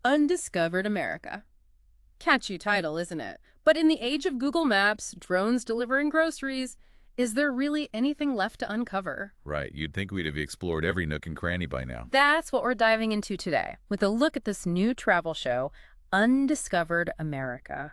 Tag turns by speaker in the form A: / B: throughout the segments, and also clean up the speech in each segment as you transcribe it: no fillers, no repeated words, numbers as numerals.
A: Undiscovered America. Catchy title, isn't it? But in the age of Google Maps, drones delivering groceries, is there really anything left to uncover?
B: Right, you'd think we'd have explored every nook and cranny by now.
A: That's what we're diving into today, with a look at this new travel show, Undiscovered America.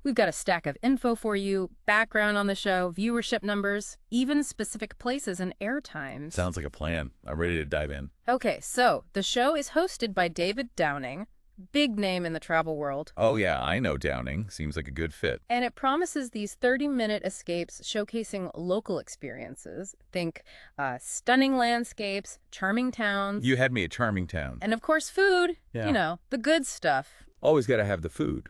A: We've got a stack of info for you, background on the show, viewership numbers, even specific places and air times.
B: Sounds like a plan. I'm ready to dive in.
A: Okay, so the show is hosted by David Downing, big name in the travel world.
B: Oh yeah, I know Downing. Seems like a good fit.
A: And it promises these 30-minute escapes showcasing local experiences. Think stunning landscapes, charming towns.
B: You had me at Charming Town.
A: And of course, food.
B: Yeah.
A: You know, the good stuff.
B: Always got to have the food.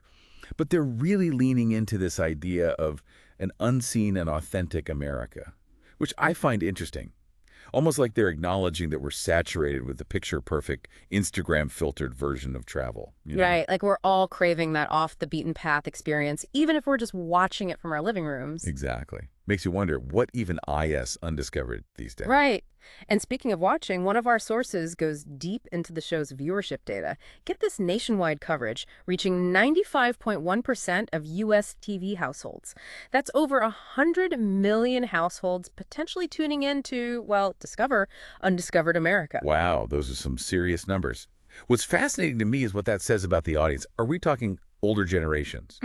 B: But they're really leaning into this idea of an unseen and authentic America, which I find interesting. Almost like they're acknowledging that we're saturated with the picture-perfect, Instagram-filtered version of travel.
A: Right, like we're all craving that off-the-beaten-path experience, even if we're just watching it from our living rooms.
B: Exactly. Makes you wonder, what even is undiscovered these days?
A: Right. And speaking of watching, one of our sources goes deep into the show's viewership data. Get this nationwide coverage, reaching 95.1% of U.S. TV households. That's over 100 million households potentially tuning in to, well, discover Undiscovered America.
B: Wow, those are some serious numbers. What's fascinating to me is what that says about the audience. Are we talking older generations,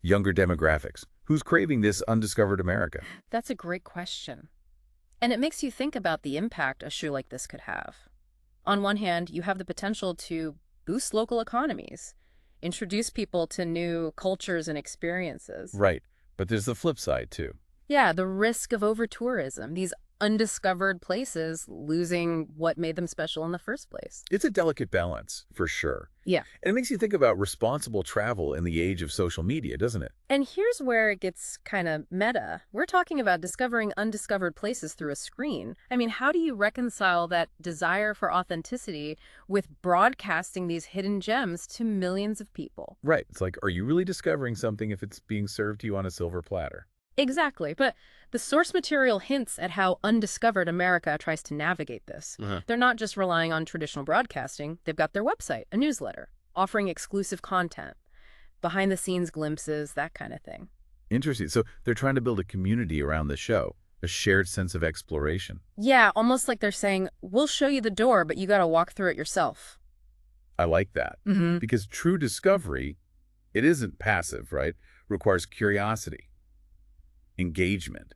B: younger demographics? Who's craving this undiscovered America?
A: That's a great question. And it makes you think about the impact a show like this could have. On one hand, you have the potential to boost local economies, introduce people to new cultures and experiences.
B: Right, but there's the flip side, too.
A: Yeah, the risk of over-tourism, these undiscovered places losing what made them special in the first place.
B: It's a delicate balance, for sure.
A: Yeah.
B: And it makes you think about responsible travel in the age of social media, doesn't it?
A: And here's where it gets kind of meta. We're talking about discovering undiscovered places through a screen. I mean, how do you reconcile that desire for authenticity with broadcasting these hidden gems to millions of people?
B: Right. It's like, are you really discovering something if it's being served to you on a silver platter?
A: Exactly. But the source material hints at how Undiscovered America tries to navigate this. They're not just relying on traditional broadcasting. They've got their website, a newsletter, offering exclusive content, behind-the-scenes glimpses, that kind of thing.
B: Interesting. So they're trying to build a community around the show, a shared sense of exploration.
A: Yeah, almost like they're saying, we'll show you the door, but you got to walk through it yourself.
B: I like that. Because true discovery, it isn't passive, right? Requires curiosity, engagement,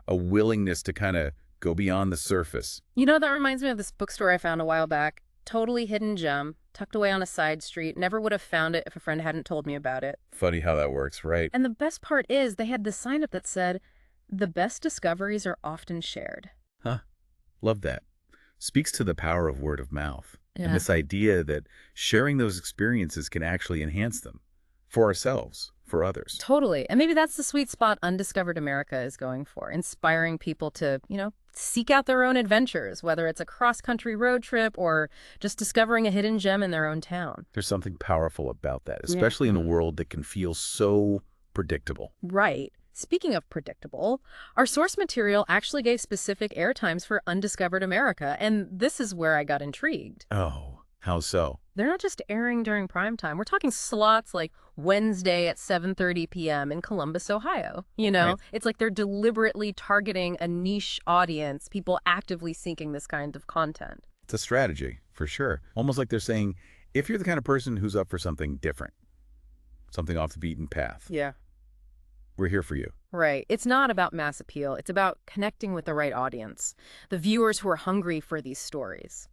B: a willingness to kind of go beyond the surface.
A: You know, that reminds me of this bookstore I found a while back. Totally hidden gem, tucked away on a side street. Never would have found it if a friend hadn't told me about it.
B: Funny how that works, right?
A: And the best part is they had this sign up that said, the best discoveries are often shared.
B: Huh. Love that. Speaks to the power of word of mouth.
A: Yeah.
B: And this idea that sharing those experiences can actually enhance them for ourselves, for others.
A: Totally. And maybe that's the sweet spot Undiscovered America is going for, inspiring people to, seek out their own adventures, whether it's a cross-country road trip or just discovering a hidden gem in their own town.
B: There's something powerful about that, especially in a world that can feel so predictable.
A: Right. Speaking of predictable, our source material actually gave specific air times for Undiscovered America, and this is where I got intrigued.
B: Oh, how so?
A: They're not just airing during prime time. We're talking slots like Wednesday at 7:30 p.m. in Columbus, Ohio.
B: Right.
A: It's like they're deliberately targeting a niche audience, people actively seeking this kind of content.
B: It's a strategy, for sure. Almost like they're saying, if you're the kind of person who's up for something different, something off the beaten path,
A: Yeah.
B: we're here for you.
A: Right. It's not about mass appeal. It's about connecting with the right audience, the viewers who are hungry for these stories.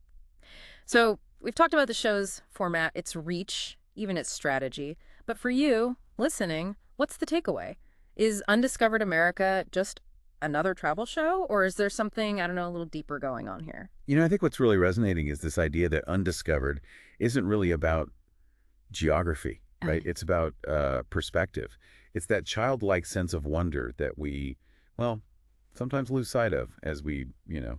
A: So we've talked about the show's format, its reach, even its strategy. But for you, listening, what's the takeaway? Is Undiscovered America just another travel show? Or is there something, I don't know, a little deeper going on here?
B: I think what's really resonating is this idea that undiscovered isn't really about geography, right? It's about perspective. It's that childlike sense of wonder that we, sometimes lose sight of as we,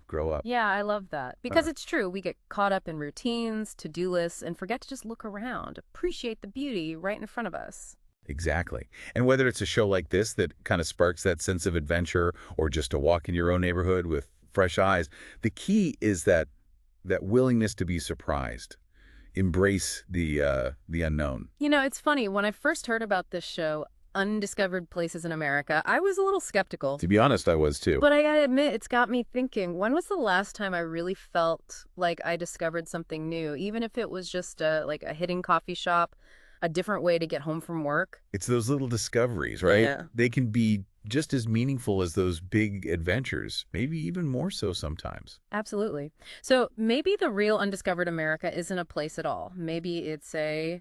B: grow up.
A: Yeah, I love that. Because it's true. We get caught up in routines, to-do lists, and forget to just look around, appreciate the beauty right in front of us.
B: Exactly. And whether it's a show like this that kind of sparks that sense of adventure or just a walk in your own neighborhood with fresh eyes, the key is that willingness to be surprised. embrace the unknown.
A: You know, it's funny. When I first heard about this show, Undiscovered Places in America, I was a little skeptical.
B: To be honest, I was too.
A: But I gotta admit, it's got me thinking, when was the last time I really felt like I discovered something new, even if it was just like a hidden coffee shop, a different way to get home from work?
B: It's those little discoveries, right?
A: Yeah.
B: They can be just as meaningful as those big adventures, maybe even more so sometimes.
A: Absolutely. So maybe the real Undiscovered America isn't a place at all. Maybe it's a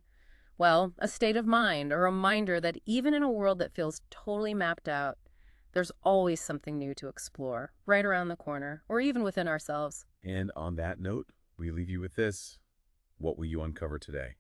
A: state of mind, a reminder that even in a world that feels totally mapped out, there's always something new to explore, right around the corner, or even within ourselves.
B: And on that note, we leave you with this. What will you uncover today?